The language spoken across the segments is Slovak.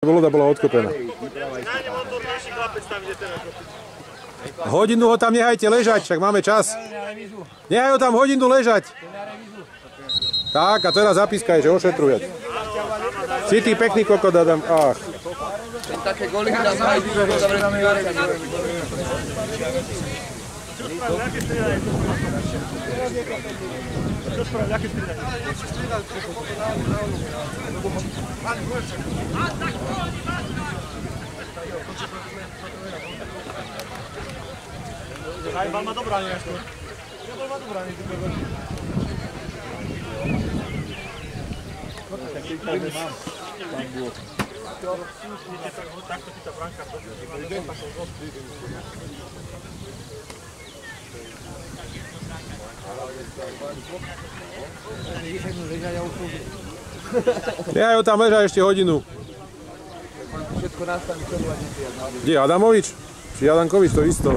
Loda bola odkopená. Hodinu ho tam nehajte ležať, však máme čas. Nehaj ho tam hodinu ležať. Tak, a teraz zapískaj, že ošetruje. Si ty pekný kokot, Adam. Ach. Také goly tam majú. Bal ma dobranie ešte. Bal ma dobranie. Takto ti tá branka Nehaj ho tam ležať ešte hodinu. Kde Adamovič? Či Adankovič, to isto.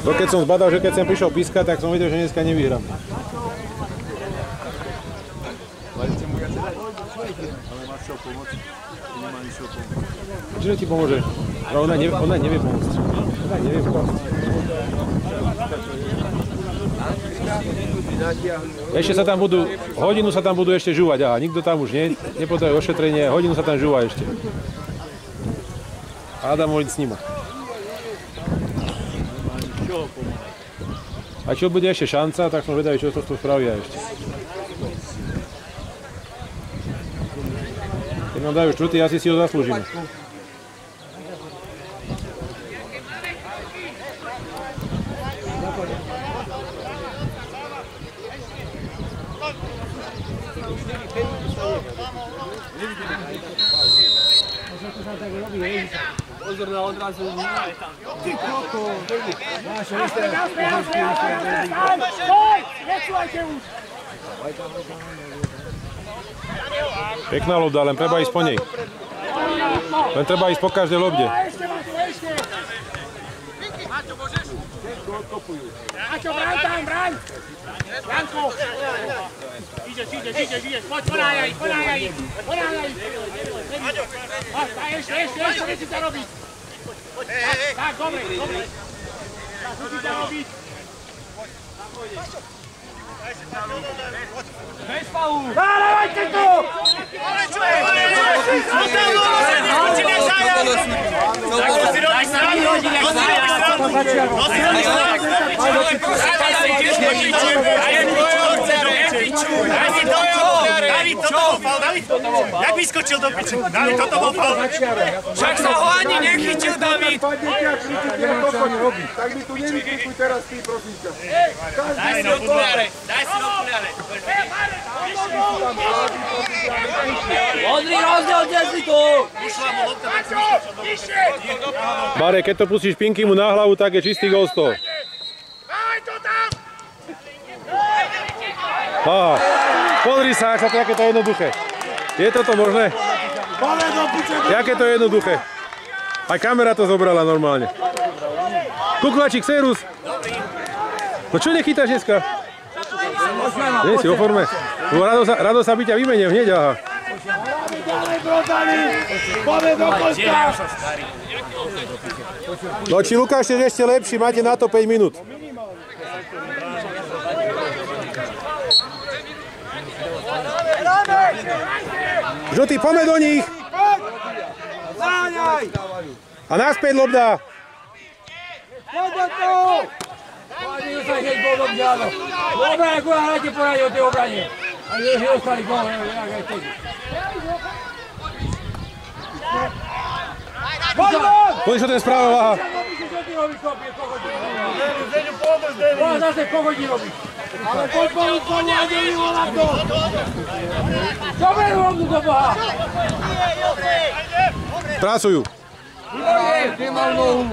To keď som zbadal, že keď som prišiel pískať, tak som vedel, že dneska nevyhrám. Čo ti pomôže? Ona nevie pomôcť. Ona nevie pomôcť. Ešte sa tam budú, hodinu sa tam budú ešte žúvať. Aha, nikto tam už nepotrebuje ošetrenie, hodinu sa tam žúva ešte. Adamovič s nima. A čo bude ešte šanca, tak som vedavý, čo to spravia ešte. Keď nám dajú štvrtý, asi si ho zaslúžime. Pozor na odrazu. Ty koko! Máš ešte. Nečúvajte už! Pekná lobda, len treba ísť po nej. Len treba ísť po každej lobde. Maťo, braň tam, braň! Janko! Ideš, poď, ponájaj! Ešte, musíte robiť! Tak, dobre. Tak, musíte robiť! Bez faulu! Dávajte to! David, toto bol faul, David! Jak vyskočil do piče? David, toto bol faul! Však sa ho ani nechytil, David! Tak mi tu nevyklikuj teraz ty, prosím ťa. Daj si okuliare! Odri, rozdielte si tu! Marek, keď to pustíš Pinky mu na hlavu, tak je čistý gól z toho. Aha, pozri sa, aké to je jednoduché. Je toto možné? Jaké to je jednoduché? Aj kamera to zobrala normálne. Kuklačík, Serus. No čo nechytáš dneska? Nie si o forme. Rado sa by ťa vymenil hneď, aha. No či Lukáš je ešte lepší, máte na to 5 minút. Žltý, poďme do nich! A naspäť lobda! Poďme sa hneď bol do mňáno. Dobre, ako hráte poradí o tej obrane. A nie, že ostali gól, jak aj tedy. Poď, čo ten správa váha. Boha zase kohodí robiť. Ale poď a nie volá to. Dobre, rovnú do Boha. Pracujú. Ty mal nohu.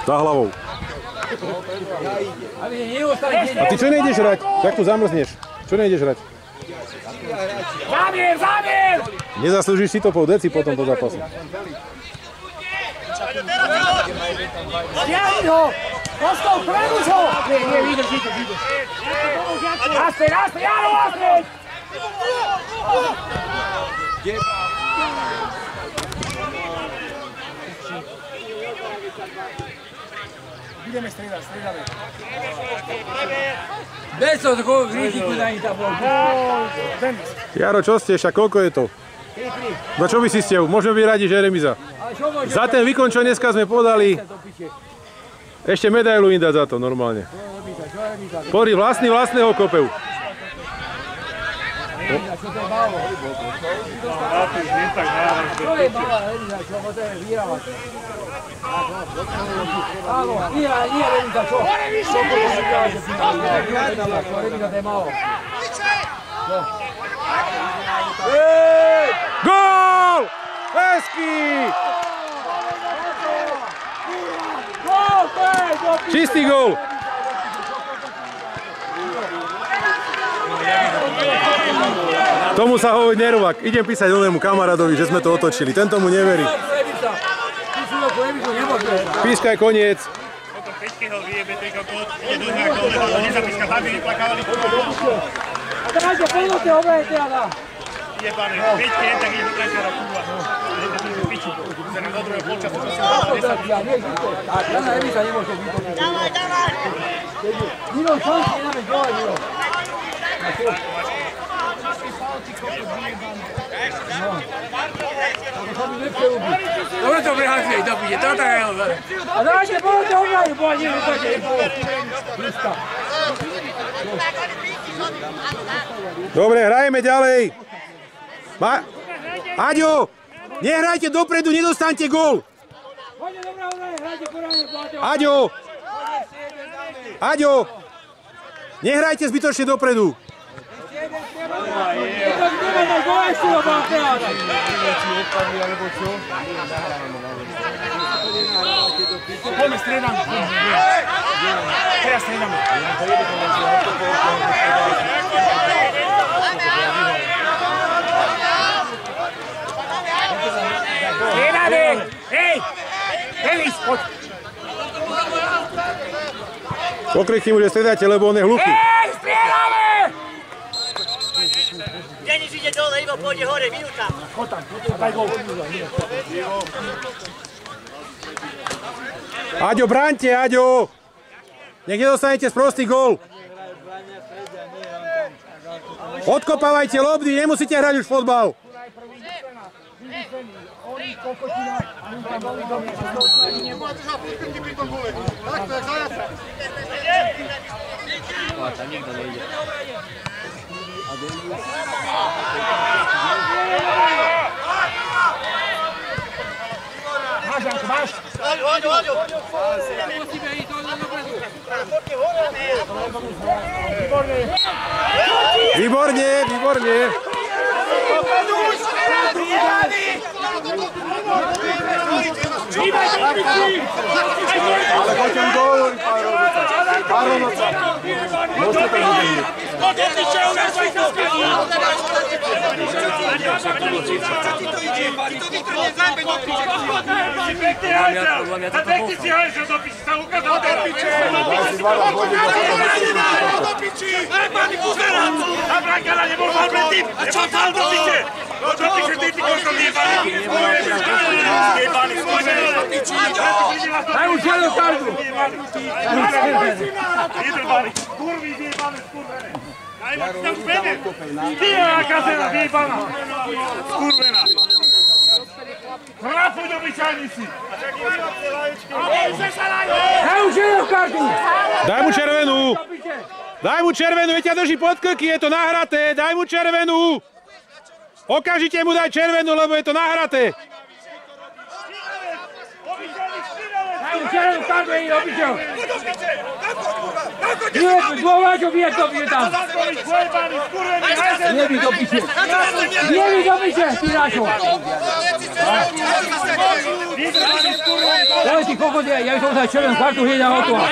Za hlavou. Aby neostali hneď. A ty čo nejdeš hrať? Tak tu zamrzneš. Čo nejdeš hrať? Zámier! Nezaslúžiš si to po deci potom po zápase. Stiahni ho! Kostov, preduž ho! Nie, vydrž. Naspäť, Jano, naspäť! Ideme striedať, striedame. Bez toho takového kritiku na nich tam bol. Jaro, čo ste? Však koľko je to? No čo by si ste? Môžeme byť radi, že je remíza. Za ten výkon, čo dneska sme podali, ešte medailu im dať za to, normálne. Pozri, vlastného kopev. Čo to je málo? To je malá remíza, čo ho to je vyhrávať. Áno, nie remíza, čo? Remíza to je málo. Gól! Hezký! Čistý gól! Tomu sa hovorí nervák. Idem písať onému kamarádovi, že sme to otočili. Ten tomu neverí. Pískaj koniec. Peťky ho vyjebe, tej kokot, ide do nejakého, nezapíska, tam by vyplakávali. A dajte, poďte, obejte, Ada. Jebané, Peťky jen tak ide do trekera, kurva. Piči, sa nám do druhého polčasu zase dá 10. Ja, nie, žite. Jana remíza nemôže vykonať. Dávaj! Milo, šanci, nedáme dole, Milo. Dobre to prehazuje, dobíde, toto je ho. A dajte, poďte, obejte, bo nie, vypadne. Dobre, hrajeme ďalej. Aďo, nehrajte dopredu, nedostaňte gól. Poďte, dobrá, hrajte poradne, poďte. Aďo, nehrajte zbytočne dopredu. Poďme, striedame. Teraz striedame. Striedame! Hej! Denis, poď! Pokričte mu, že striedajte, lebo on je hluchý. Hej, striedame! Denis ide dole, Ivo pôjde hore, minúta. Chod tam, daj gól. Aďo, bráňte, Aďo. Nech nedostanete sprostý gól. Odkopávajte lobby, nemusíte hrať už fotbal. Máš, Janko, máš? Hoďo. Výborne. Ale poďte mi dovolili pár noca. Môžete to vidieť. Pekne si hajzel do piči, sa ukázal do piči. Do piči. Pani Kuzera. A Brankana nebol mal predtým. Nebol mal do piče. Do piče, ty koľko vyjebali. Vyjebali, do piči. Daj mu červenú kartu. Vyjebali. Kurvy vyjebali, skurvené. Daj mu tam špede. Ty je aká zena vyjebaná. Skurvená. Hrapuj do pičajnici. Daj mu červenú kartu. Daj mu červenú, veď ťa drží pod krky, je to nahraté. Daj mu červenú. Okamžite mu daj červenú, lebo je to nahraté. Červenú kartu je opičov. Dôvačo bije to bije tam. Nebi do piče. Nebi do piče, Piráčo. Daj ti kokot, ja som sa červenú kartu hneď na hotová.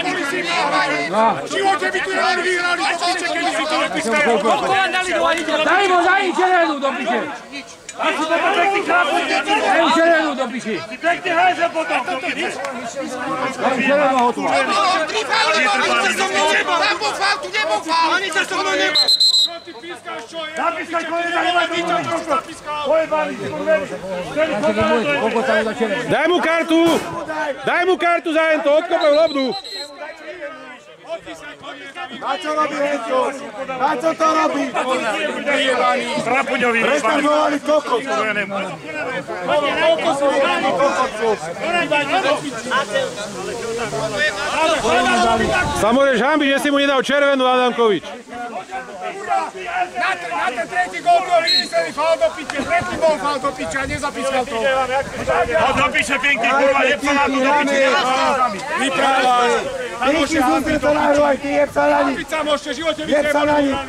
V živote by tu hrali vyhrali do piče, keby si to nepískajú. Daj mu červenú do piče. A si toto pekný chlapúk, Daj mu červenú do piči. si pekne hajzel potom, to vidíš? Daj mu červenú hotová. Ani to so mnou nebol! Nebol faul, tu nebol faul! Ani to so mnou nebol! ty pískaš, čo je? Zapískaj konec, ale máš nič, čo zapískal. Pojebaný, Daj mu kartu! Daj mu kartu za jen to, odkopaj lobdu! Na čo robí Henko? Na čo to robí? Strapuňový. Restartovali kokos. Sa môžeš hambiť, že si mu nedal červenú, Adamkovič. Na ten tretí gól to vymysleli faul do piče, tretí bol faul do piče a nezapískal to. Ho dopíše Pinky, kurva, jeb sa na to do piče. Vyprávaj. Pinky, sústreď sa na hru, aj ty jeb sa na nich. Pica môžete v živote Jeb sa na nich.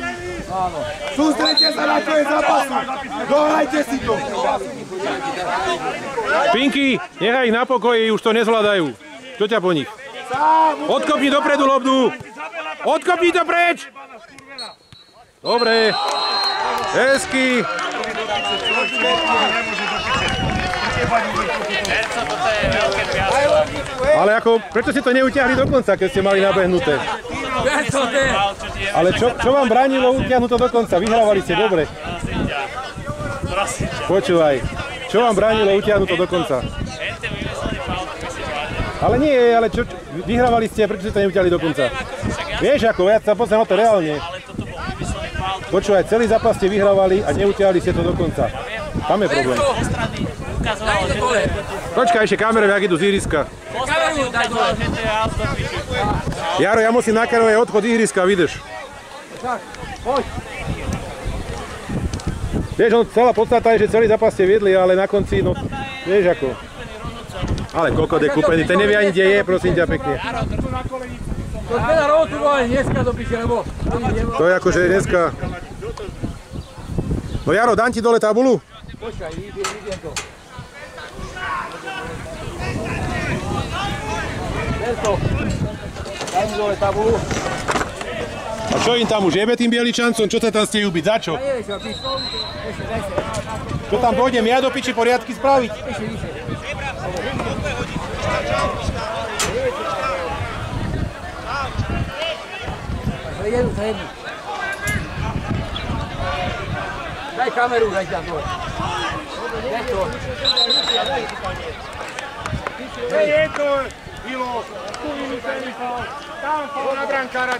Sústreďte sa na čo je zápasu. Dohrajte si to. Pinky, nechaj ich na pokoji, už to nezvládajú. Čo ťa po nich? Odkopni dopredu lobdu. Odkopni to preč. Dobre. Hezky. Ale ako, prečo si to neutiahli do konca, keď ste mali nabehnuté? Ale čo vám bránilo utiahnuť to do konca? Vyhrávali ste dobre. Počúvaj, čo vám bránilo utiahnuť to do konca? Ale nie, ale čo, vyhrávali ste, prečo ste to neutiahli do konca? Vieš ako, ja sa pozriem na to reálne. Počúvaj, celý zápas ste vyhrávali a neutiahli ste to do konca. Tam je problém. Počkaj, ešte kamery, jak idú z ihriska. Jaro, ja musím nakarovať odchod ihriska, vydrž. Vieš, celá podstata je, že celý zápas ste viedli, ale na konci, no, vieš ako. Ale kokot je kúpený, ten nevie ani, kde je, prosím ťa pekne. To teda rotu boli dneska do piče, lebo... To je akože dneska... No Jaro, dám ti dole tabulu? Počkaj, idem to. Tento. Daj mi dole tabulu. A čo im tam už jebe tým Bieličancom? Čo sa tam stejú byť? Za čo? Čo tam dojdem ja do piči poriadky spraviť? Jednu. Daj kameru, daj tam dole. Je to, Ilo, tu vymyslený faul, tam faul na brankára.